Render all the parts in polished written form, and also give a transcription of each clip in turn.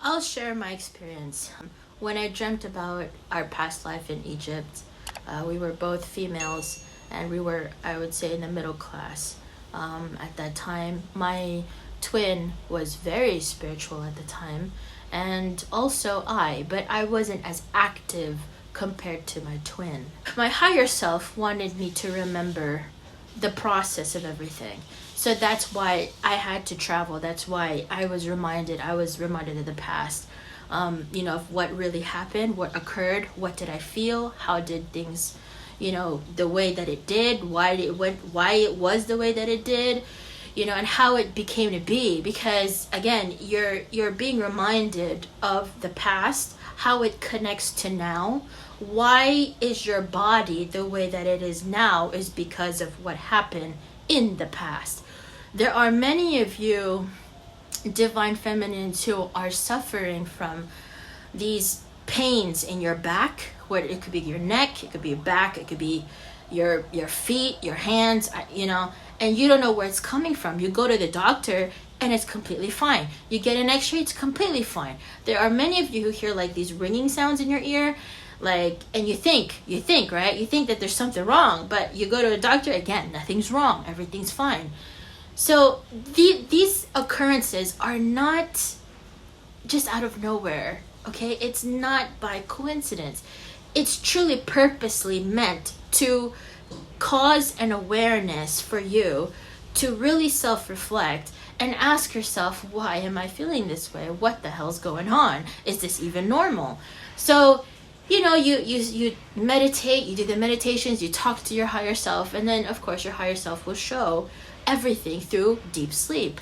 I'll share my experience. When I dreamt about our past life in Egypt, we were both females and we were, I would say, in the middle class. At that time, my twin was very spiritual at the time, and also but I wasn't as active compared to my twin. My higher self wanted me to remember the process of everything. So that's why I had to travel. That's why I was reminded of the past. Of what really happened, what occurred, what did I feel, how did things, the way that it did, why it was the way that it did, and how it became to be. Because again, you're being reminded of the past, how it connects to now. Why is your body the way that it is now is because of what happened in the past. There are many of you divine feminines who are suffering from these pains in your back, where it could be your neck, it could be your back, it could be your feet, your hands, and you don't know where it's coming from. You go to the doctor and it's completely fine. You get an x-ray, it's completely fine. There are many of you who hear like these ringing sounds in your ear, and you think, right? You think that there's something wrong, but you go to a doctor, again, nothing's wrong, everything's fine. So these occurrences are not just out of nowhere, okay? It's not by coincidence. It's truly purposely meant to cause an awareness for you to really self-reflect and ask yourself, why am I feeling this way? What the hell's going on? Is this even normal? So, you meditate, you do the meditations, you talk to your higher self, and then, of course, your higher self will show everything through deep sleep.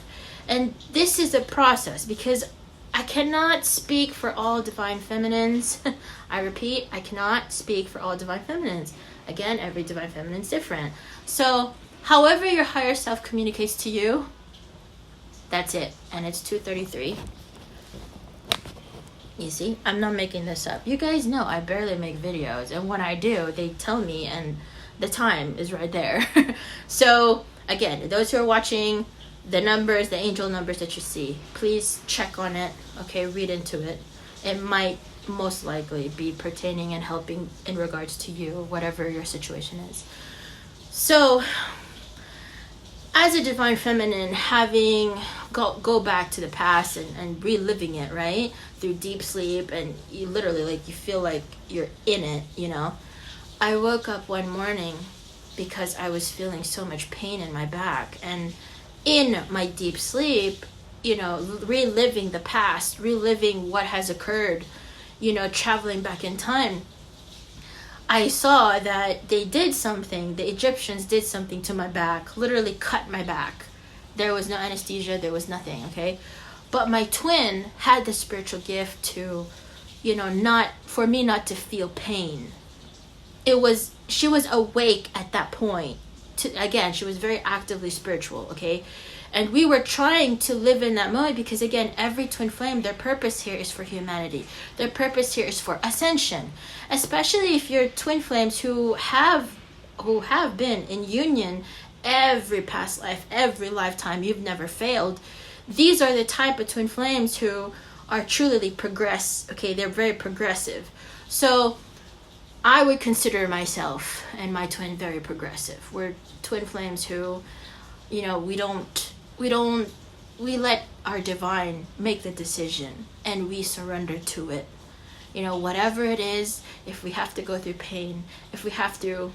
And this is a process, because I cannot speak for all divine feminines. I repeat, I cannot speak for all divine feminines. Again, every divine feminine is different. So, however your higher self communicates to you, that's it. And it's 2:33. You see, I'm not making this up. You guys know I barely make videos, and when I do, they tell me, and the time is right there. So, again, those who are watching, the numbers, the angel numbers that you see, please check on it, okay? Read into it. It might most likely be pertaining and helping in regards to you, whatever your situation is. So, as a divine feminine, having go back to the past and reliving it, right, through deep sleep, and you literally, you feel like you're in it, I woke up one morning because I was feeling so much pain in my back, and in my deep sleep, reliving the past, reliving what has occurred, traveling back in time, I saw that the Egyptians did something to my back, literally cut my back. There was no anesthesia, there was nothing, okay? But my twin had the spiritual gift to, for me not to feel pain. She was awake at that point. Again, she was very actively spiritual, okay? And we were trying to live in that moment because, again, every twin flame, their purpose here is for humanity. Their purpose here is for ascension. Especially if you're twin flames who have been in union every past life, every lifetime, you've never failed. These are the type of twin flames who are truly okay? They're very progressive. So I would consider myself and my twin very progressive. We're twin flames who, we let our divine make the decision and we surrender to it. Whatever it is, if we have to go through pain, if we have to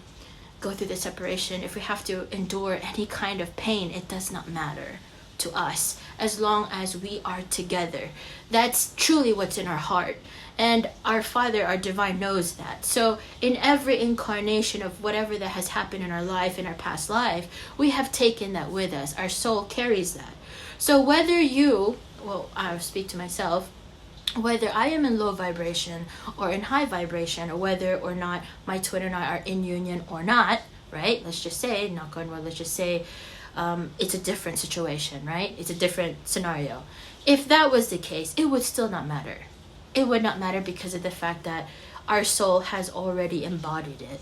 go through the separation, if we have to endure any kind of pain, it does not matter to us as long as we are together. That's truly what's in our heart. And our Father, our divine, knows that. So in every incarnation of whatever that has happened in our life, in our past life, we have taken that with us. Our soul carries that. So whether I'll speak to myself, whether I am in low vibration or in high vibration, or whether or not my twin and I are in union or not, right? Let's just say, knock on wood, let's just say it's a different situation, right? It's a different scenario. If that was the case, it would still not matter. It would not matter because of the fact that our soul has already embodied it.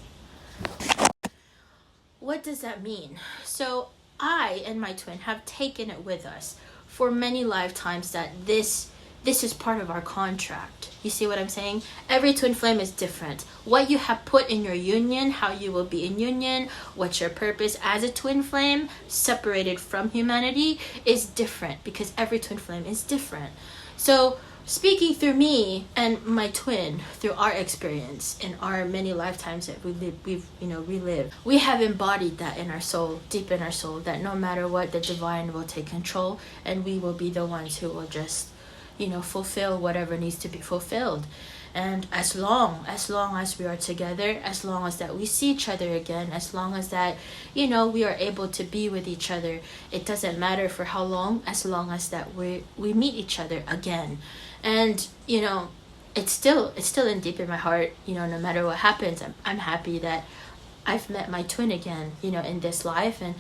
What does that mean? So I and my twin have taken it with us for many lifetimes that this this is part of our contract. You see what I'm saying? Every twin flame is different. What you have put in your union, how you will be in union, what's your purpose as a twin flame separated from humanity is different, because every twin flame is different. So speaking through me and my twin, through our experience in our many lifetimes that we've relived, we have embodied that in our soul, deep in our soul, that no matter what, the divine will take control, and we will be the ones who will just fulfill whatever needs to be fulfilled. And as long as we are together, as long as that we see each other again, as long as that we are able to be with each other, it doesn't matter for how long, as long as that we meet each other again. And it's still in deep in my heart, no matter what happens, I'm happy that I've met my twin again, in this life. And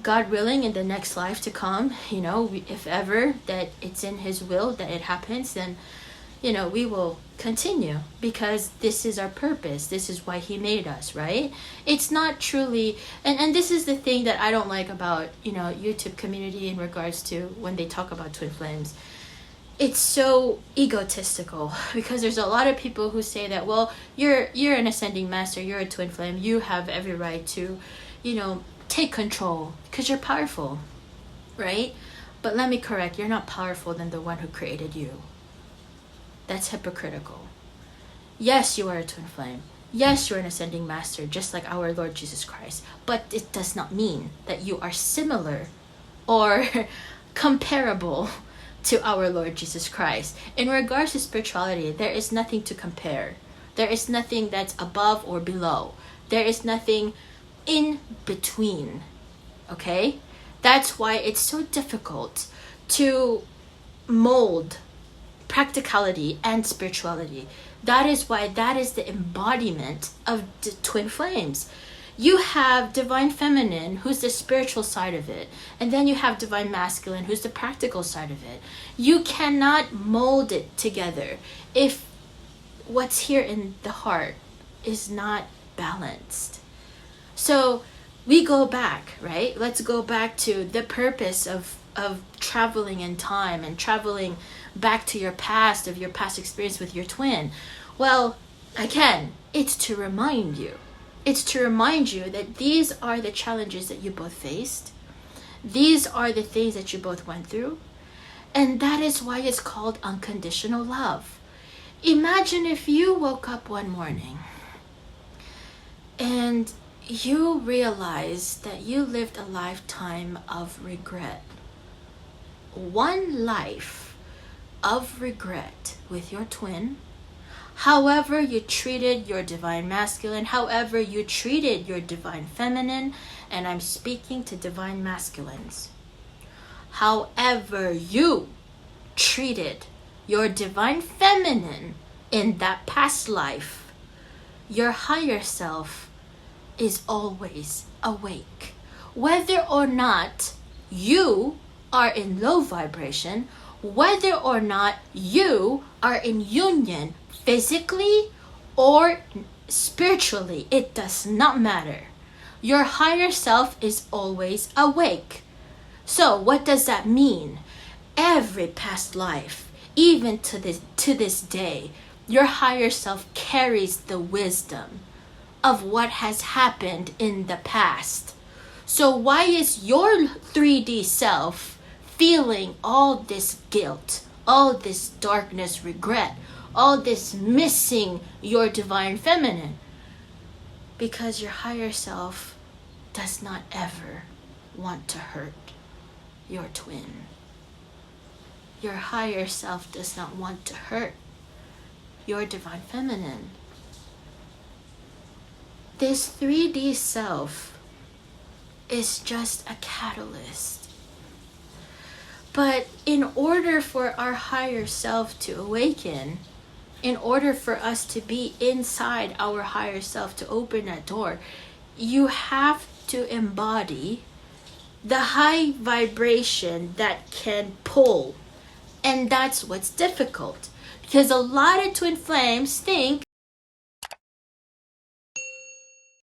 God willing, in the next life to come, if ever that it's in his will that it happens, then we will continue, because this is our purpose. This is why he made us, right? It's not truly, and this is the thing that I don't like about YouTube community in regards to when they talk about twin flames. It's so egotistical, because there's a lot of people who say that, well, you're an ascending master, you're a twin flame, you have every right to take control because you're powerful, right? But let me correct, you're not powerful than the one who created you. That's hypocritical. Yes, you are a twin flame. Yes, you're an ascending master, just like our Lord Jesus Christ. But it does not mean that you are similar or comparable to our Lord Jesus Christ. In regards to spirituality, there is nothing to compare. There is nothing that's above or below. There is nothing in between. Okay? That's why it's so difficult to mold practicality and spirituality. That is why that is the embodiment of the twin flames. You have divine feminine, who's the spiritual side of it, and then you have divine masculine, who's the practical side of it. You cannot mold it together if what's here in the heart is not balanced. So we go back, right? Let's go back to the purpose of traveling in time and traveling back to your past, of your past experience with your twin. Well, again, it's to remind you. It's to remind you that these are the challenges that you both faced. These are the things that you both went through. And that is why it's called unconditional love. Imagine if you woke up one morning and you realized that you lived a lifetime of regret. One life of regret with your twin. However you treated your divine masculine, however you treated your divine feminine, and I'm speaking to divine masculines. However you treated your divine feminine in that past life, your higher self is always awake. Whether or not you are in low vibration, whether or not you are in union physically or spiritually, it does not matter. Your higher self is always awake. So what does that mean? Every past life, even to this day, your higher self carries the wisdom of what has happened in the past. So why is your 3D self feeling all this guilt, all this darkness, regret, all this missing your divine feminine? Because your higher self does not ever want to hurt your twin. Your higher self does not want to hurt your divine feminine. This 3D self is just a catalyst. But in order for our higher self to awaken, in order for us to be inside our higher self, to open that door, you have to embody the high vibration that can pull. And that's what's difficult. Because a lot of twin flames think